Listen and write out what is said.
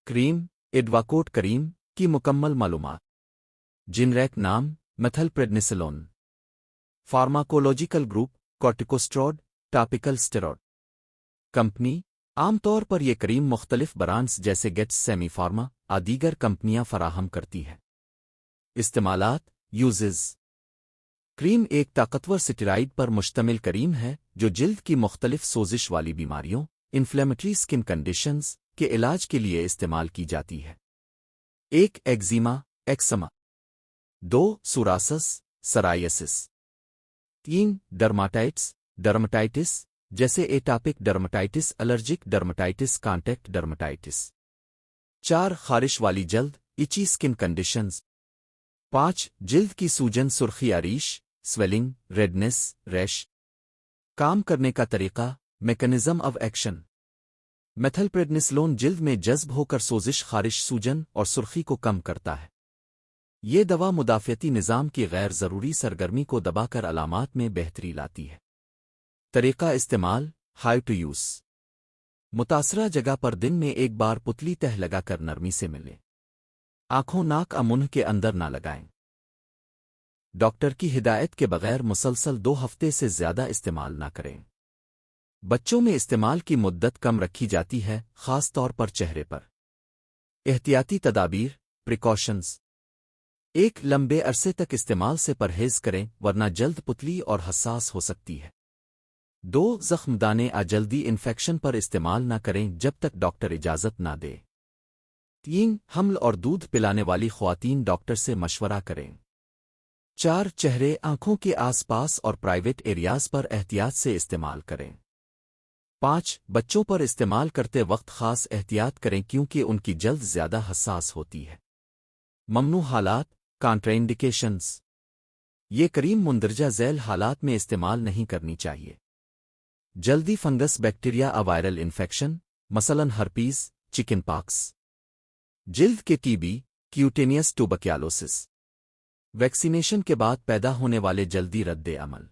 کریم ایڈواکوٹ کریم کی مکمل معلومات جنریک نام methylprednisolone pharmacological group corticosteroid topical steroid company عام طور پر یہ کریم مختلف برانڈز جیسے گیٹس سیمی فارما دیگر کمپنیاں فراہم کرتی ہیں استعمالات یوزز کریم ایک طاقتور سٹیرائڈ پر مشتمل کریم ہے جو جلد کی مختلف سوزش والی بیماریوں انفلیمیٹری سکن کنڈیشنز کے علاج کے لیے استعمال کی جاتی ہے 1 ایگزیما ایکسما 2 سوراسس سرائیسس 3 ڈرماٹائٹس جیسے ایٹاپک ڈرماٹائٹس الرجک ڈرماٹائٹس کانٹیکٹ ڈرماٹائٹس 4 خارش والی جلد ایچی سکن کنڈیشنز 5 جلد کی سوجن سرخی آریش سویلنگ ریڈنس ریش کام کرنے کا طریقہ میکانزم آف ایکشن میتھلپریڈنیسلون جلد میں جذب ہو کر سوزش خارش سوجن اور سرخی کو کم کرتا ہے یہ دوا مدافعتی نظام کی غیر ضروری سرگرمی کو دبا کر علامات میں بہتری لاتی ہے طریقہ استعمال ہاؤ ٹو یوز متاثرہ جگہ پر دن میں ایک بار پتلی تہ لگا کر نرمی سے ملیں آنکھوں ناک منہ کے اندر نہ لگائیں ڈاکٹر کی ہدایت کے بغیر مسلسل 2 ہفتے سے زیادہ استعمال نہ کریں بچوں میں استعمال کی مدت کم رکھی جاتی ہے خاص طور پر چہرے پر احتیاطی تدابیر پریکاشنز 1 لمبے عرصے تک استعمال سے پرہیز کریں ورنہ جلد پتلی اور حساس ہو سکتی ہے 2 زخم دانے جلدی انفیکشن پر استعمال نہ کریں جب تک ڈاکٹر اجازت نہ دے 3 حمل اور دودھ پلانے والی خواتین ڈاکٹر سے مشورہ کریں 4 چہرے آنکھوں کے آس پاس اور پرائیویٹ ایریاز پر احتیاط سے استعمال کریں 5 بچوں پر استعمال کرتے وقت خاص احتیاط کریں کیونکہ ان کی جلد زیادہ حساس ہوتی ہے ممنوع حالات کانٹرا-انڈیکیشنز یہ کریم مندرجہ ذیل حالات میں استعمال نہیں کرنی چاہیے جلدی فنگس بیکٹیریا وائرل انفیکشن مثلا ہرپیز چکن پاکس جلد کے ٹی بی کیوٹینیس ٹوبرکلوسس ویکسینیشن کے بعد پیدا ہونے والے جلدی رد عمل